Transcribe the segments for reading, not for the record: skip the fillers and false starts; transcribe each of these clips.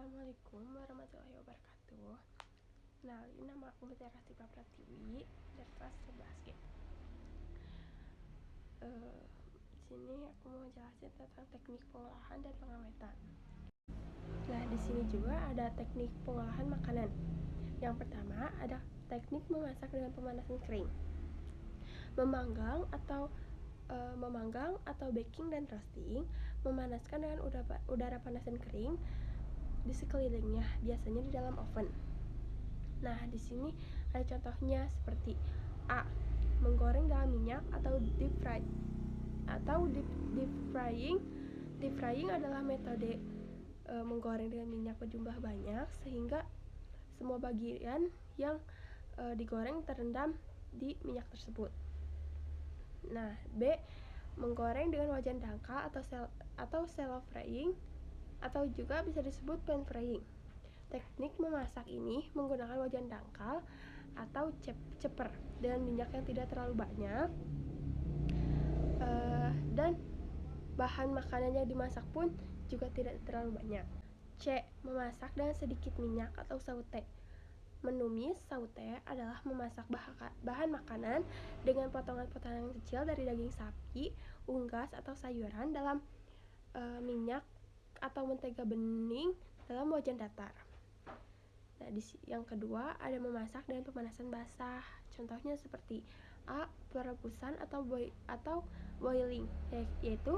Assalamualaikum warahmatullahi wabarakatuh. Kenalin, nama aku Mutiara Stipa Pratiwi dari kelas 11G. Di sini aku mau jelasin tentang teknik pengolahan dan pengawetan. Nah, di sini juga ada teknik pengolahan makanan. Yang pertama ada teknik memasak dengan pemanasan kering. Memanggang atau baking dan roasting, memanaskan dengan udara panas dan kering di sekelilingnya, biasanya di dalam oven. Nah, di sini ada contohnya seperti A. Menggoreng dalam minyak atau deep frying. Deep frying adalah metode menggoreng dengan minyak berjumlah banyak sehingga semua bagian yang digoreng terendam di minyak tersebut. Nah, B. Menggoreng dengan wajan dangkal atau shallow frying, atau juga bisa disebut pan frying. Teknik memasak ini menggunakan wajan dangkal atau ceper dengan minyak yang tidak terlalu banyak, dan bahan makanan yang dimasak pun juga tidak terlalu banyak. C. Memasak dengan sedikit minyak atau saute. Menumis saute adalah memasak bahan makanan dengan potongan-potongan kecil dari daging sapi, unggas, atau sayuran dalam minyak atau mentega bening dalam wajan datar. Nah, yang kedua ada memasak dengan pemanasan basah. Contohnya seperti A. Perebusan atau boiling, yaitu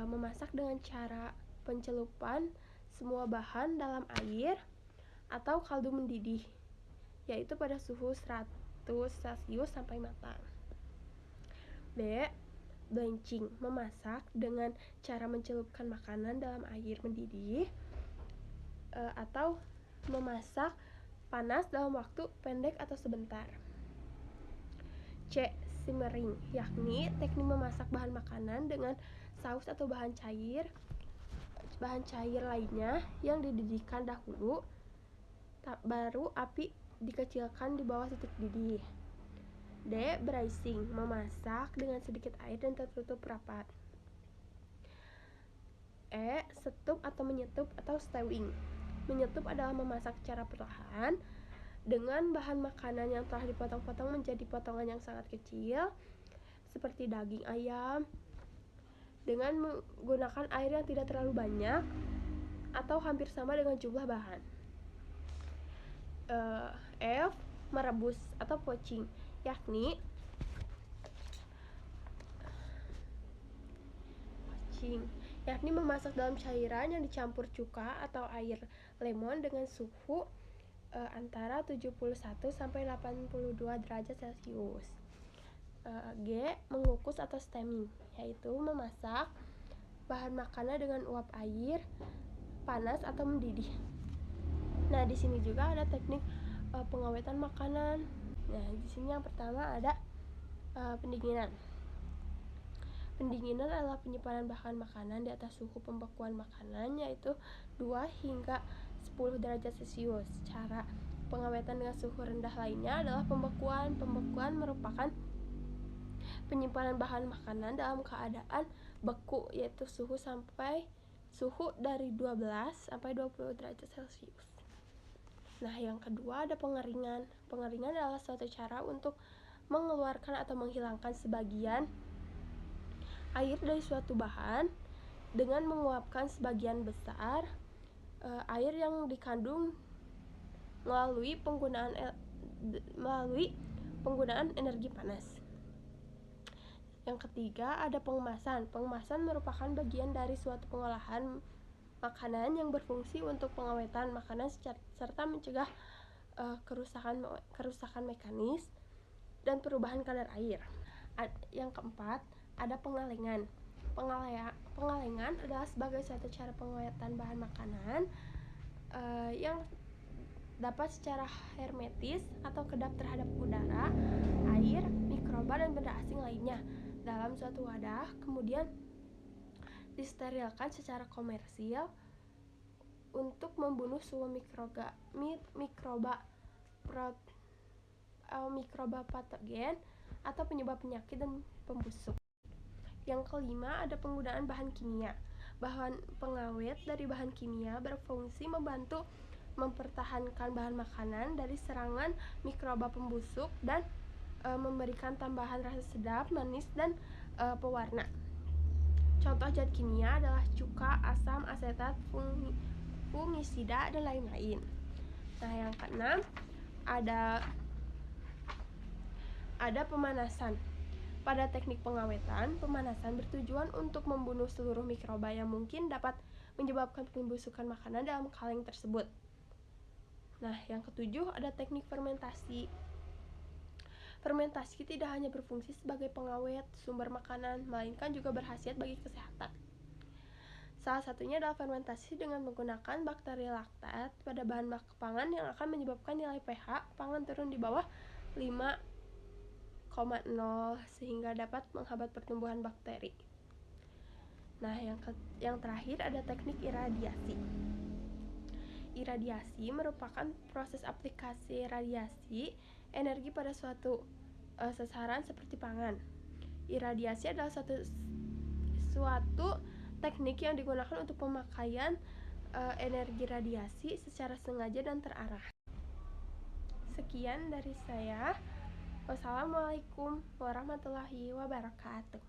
memasak dengan cara pencelupan semua bahan dalam air atau kaldu mendidih, yaitu pada suhu 100 Celcius sampai matang. B. Blanching, memasak dengan cara mencelupkan makanan dalam air mendidih atau memasak panas dalam waktu pendek atau sebentar. C. Simmering, yakni teknik memasak bahan makanan dengan saus atau bahan cair lainnya yang dididihkan dahulu, baru api dikecilkan di bawah titik didih. D. Braising, memasak dengan sedikit air dan tertutup rapat. E. Setup atau menyetup atau stewing. Menyetup adalah memasak secara perlahan dengan bahan makanan yang telah dipotong-potong menjadi potongan yang sangat kecil seperti daging ayam dengan menggunakan air yang tidak terlalu banyak atau hampir sama dengan jumlah bahan. F. Merebus atau poaching, yakni memasak dalam cairan yang dicampur cuka atau air lemon dengan suhu antara 71 sampai 82 derajat Celcius. G. Mengukus atau steaming, yaitu memasak bahan makanan dengan uap air panas atau mendidih. Nah, di sini juga ada teknik pengawetan makanan. Nah, di sini yang pertama ada pendinginan. Pendinginan adalah penyimpanan bahan makanan di atas suhu pembekuan makanan, yaitu 2 hingga 10 derajat Celcius. Cara pengawetan dengan suhu rendah lainnya adalah pembekuan. Pembekuan merupakan penyimpanan bahan makanan dalam keadaan beku, yaitu suhu dari 12 sampai 20 derajat Celcius. Nah, yang kedua ada pengeringan. Pengeringan adalah suatu cara untuk mengeluarkan atau menghilangkan sebagian air dari suatu bahan dengan menguapkan sebagian besar air yang dikandung melalui penggunaan energi panas. Yang ketiga ada pengemasan. Pengemasan merupakan bagian dari suatu pengolahan makanan yang berfungsi untuk pengawetan makanan serta mencegah kerusakan mekanis dan perubahan kadar air. Yang keempat ada pengalengan. Pengalengan adalah sebagai suatu cara pengawetan bahan makanan yang dapat secara hermetis atau kedap terhadap udara, air, mikroba, dan benda asing lainnya dalam suatu wadah, kemudian disterilkan secara komersil untuk membunuh semua mikroba patogen atau penyebab penyakit dan pembusuk. Yang kelima ada penggunaan bahan kimia. Bahan pengawet dari bahan kimia berfungsi membantu mempertahankan bahan makanan dari serangan mikroba pembusuk dan memberikan tambahan rasa sedap, manis, dan pewarna. Contoh zat kimia adalah cuka, asam, asetat, fungisida, dan lain-lain. Nah, yang keenam ada pemanasan. Pada teknik pengawetan, pemanasan bertujuan untuk membunuh seluruh mikroba yang mungkin dapat menyebabkan pembusukan makanan dalam kaleng tersebut. Nah, yang ketujuh ada teknik fermentasi. Fermentasi tidak hanya berfungsi sebagai pengawet sumber makanan, melainkan juga berkhasiat bagi kesehatan. Salah satunya adalah fermentasi dengan menggunakan bakteri laktat pada bahan pangan yang akan menyebabkan nilai pH pangan turun di bawah 5,0 sehingga dapat menghambat pertumbuhan bakteri. Nah, yang terakhir ada teknik iradiasi. Iradiasi merupakan proses aplikasi radiasi energi pada suatu sasaran seperti pangan. Iradiasi adalah suatu teknik yang digunakan untuk pemakaian energi radiasi secara sengaja dan terarah. Sekian dari saya. Wassalamualaikum warahmatullahi wabarakatuh.